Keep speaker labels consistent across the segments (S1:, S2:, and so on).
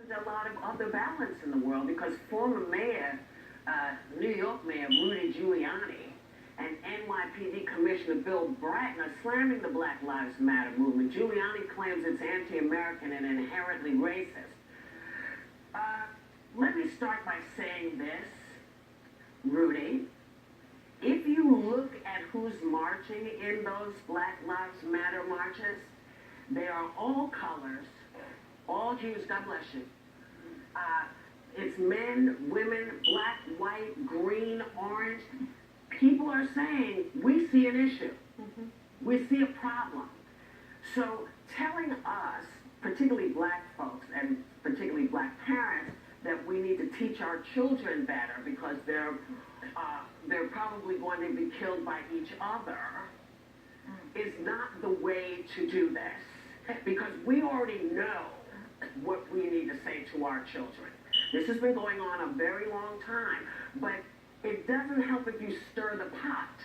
S1: A lot of other balance in the world because former mayor, New York Mayor Rudy Giuliani and NYPD Commissioner Bill Bratton are slamming the Black Lives Matter movement. Giuliani claims it's anti-American and inherently racist. Let me start by saying this, Rudy. If you look at who's marching in those Black Lives Matter marches, they are all colors, all hues. God bless you. It's men, women, black, white, green, orange. People are saying, we see an issue. We see a problem. So telling us, particularly black folks and particularly black parents, that we need to teach our children better because they're probably going to be killed by each other is not the way to do this. Because we already know what we need to say to our children. This has been going on a very long time, but it doesn't help if you stir the pot,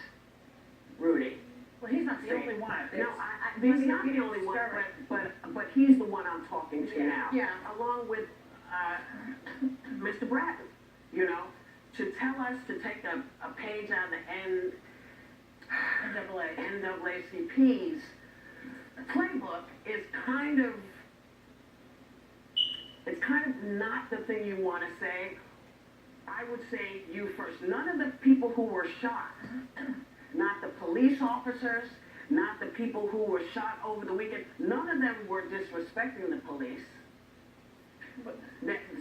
S1: Rudy.
S2: Well, he's not the only one.
S1: No, he's not the only one, but he's the one I'm talking to now.
S2: Yeah.
S1: Along with Mr. Bratton, you know, to tell us to take a page out of the NAACP's playbook is kind of not the thing you want to say. I would say you first. None of the people who were shot, not the police officers, not the people who were shot over the weekend, none of them were disrespecting the police.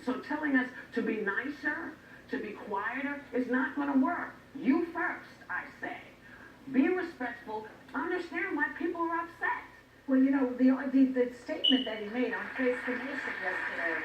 S1: So telling us to be nicer, to be quieter, is not going to work. You first, I say. Be respectful. Understand why people are upset.
S2: Well, you know, the statement that he made on Face the Nation yesterday,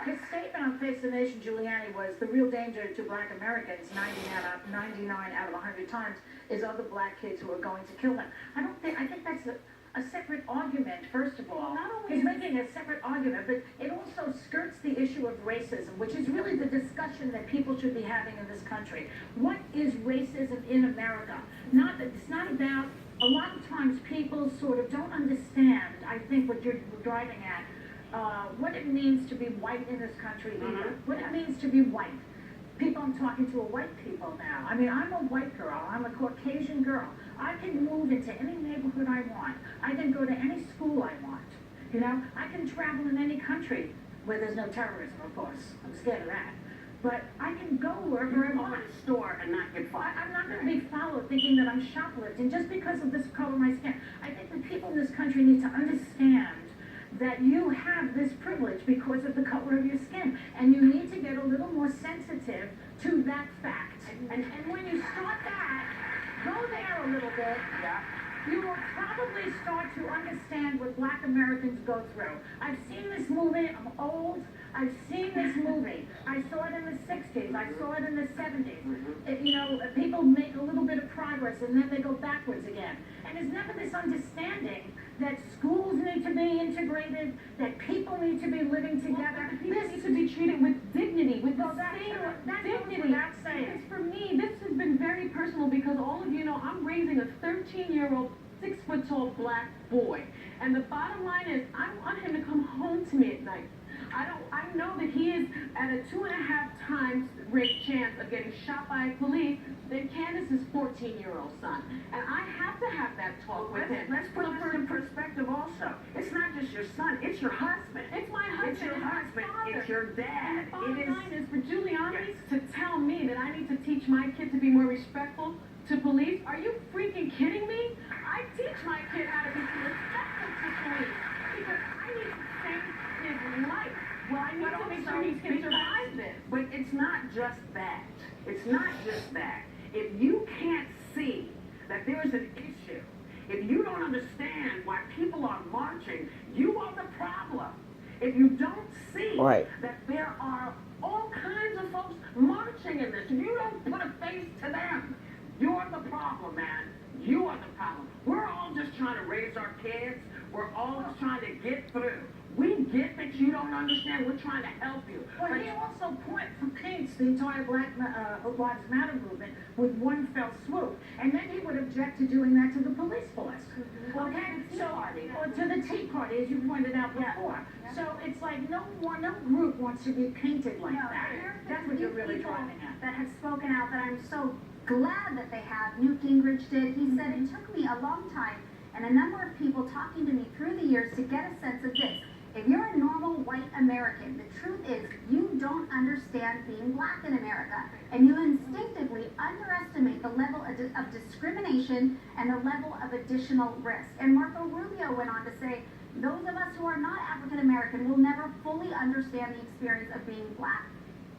S2: his statement on Face the Nation, Giuliani, was the real danger to black Americans 99 out of 100 times is other black kids who are going to kill them. I think that's a separate argument, first of all. He's making a separate argument, but it also skirts the issue of racism, which is really the discussion that people should be having in this country. What is racism in America? It's not about, a lot of times people sort of don't understand, I think, what you're driving at, what it means to be white in this country either. What it means to be white. I'm talking to a white people now. I mean, I'm a white girl. I'm a Caucasian girl. I can move into any neighborhood I want. I can go to any school I want. You know, I can travel in any country where there's no terrorism, of course. I'm scared of that. But I can go wherever I want.
S1: To store and not get fired.
S2: I'm not going to be followed thinking that I'm shoplifting just because of this color of my skin. I think the people in this country need to understand that you have this privilege because of the color of your skin. And you need to get a little more sensitive to that fact. And when you start that, go there a little bit, you will probably start to understand what black Americans go through. I've seen this movie. I'm old. I've seen this movie. I saw it in the 60s. I saw it in the 70s. You know, people make a little bit of progress and then they go backwards again. And there's never this understanding that schools need to be integrated, that people need to be living together.
S3: People need to be treated with dignity, with the same dignity.
S2: Because
S3: for me, this has been very personal because all of you know I'm raising a 13-year-old, 6-foot-tall black boy. And the bottom line is I want him to come home to me at night. I know that he is at a 2.5 times rate chance of getting shot by police than Candace's 14-year-old son. And I have to have that talk with him.
S1: Let's put this in perspective also. It's not just your son, it's your husband.
S3: It's my husband.
S1: It's your husband. It's your dad.
S3: And the bottom line is for Giuliani to tell me that I need to teach my kid to be more respectful to police. Are you freaking kidding me? I teach my kid how to be respectful to police because I need to save his life. Well, I need to make sure he can survive this.
S1: But it's not just that. It's not just that. If you can't see that there is an issue, if you don't understand why people are marching, you are the problem. If you don't see that there are all kinds of folks marching in this, if you don't put a face to them, you're the problem, man. You are the problem. We're all just trying to raise our kids. We're all just trying to get through. We get that you don't understand. We're trying to help you.
S2: Well, he also paints the entire Black Lives Matter movement with one fell swoop. And then he would object to doing that to the police force. Okay? So, or to the Tea Party, as you pointed out before. no group wants to be painted like
S4: No,
S2: that.
S4: there's
S2: That's
S4: a
S2: what
S4: few
S2: you're really
S4: people
S2: driving at.
S4: that have spoken out that I'm so glad that they have. Newt Gingrich did. He said, it took me a long time and a number of people talking to me through the years to get a sense of this. If you're a normal white American, the truth is you don't understand being black in America, and you instinctively underestimate the level of discrimination and the level of additional risk. And Marco Rubio went on to say, those of us who are not African American will never fully understand the experience of being black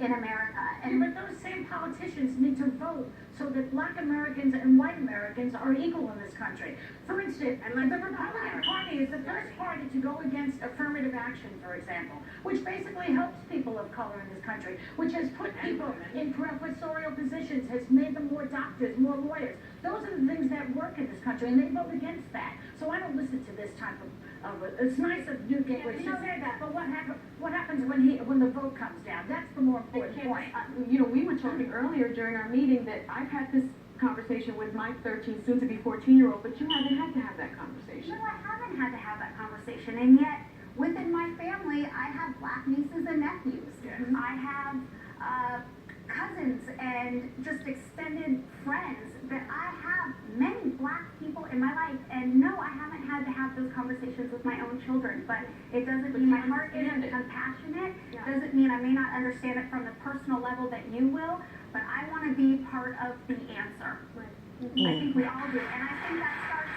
S4: in America.
S2: And but those same politicians need to vote so that black Americans and white Americans are equal in this country. For instance, the Republican Party is the first party to go against affirmative action, for example, which basically helps people of color in this country, which has put people in professorial positions, has made them more doctors, more lawyers. Those are the things that work in this country, and they vote against that. So I don't listen to this type of it's nice of Newt Gingrich to say that, but what happens when the vote comes down? That's the more important point.
S3: You know, we were talking earlier during our meeting that I've had this conversation with my 13, soon to be 14-year-old, but you haven't had to have that conversation.
S4: No, I haven't had to have that conversation, and yet within my family, I have black nieces and nephews.
S3: Yes.
S4: I have cousins and just extended friends that I have many black people in my life, and no, I haven't had to have those conversations with my own children, but it doesn't mean my heart isn't compassionate.
S3: Yeah.
S4: Doesn't mean I may not understand it from the personal level that you will, but I want to be part of the answer.
S3: Right.
S4: I think we all do, and I think that starts,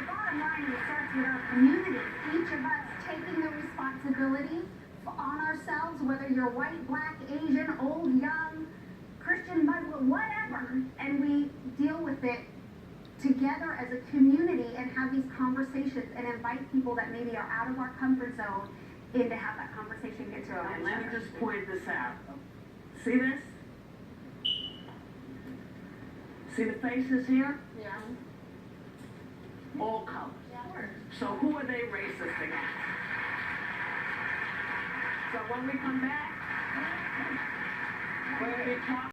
S4: the bottom line is it starts with our community, each of us taking the responsibility on ourselves, whether you're white, black, Asian, old, young, Christian, Muslim, whatever, and we deal with it together as a community and have these conversations and invite people that maybe are out of our comfort zone in to have that conversation, get to know
S1: And
S4: each
S1: let me
S4: other.
S1: just point this out. See this? See the faces here?
S2: Yeah.
S1: All colors. So who are they racist against? So when we come back, we're going to be talking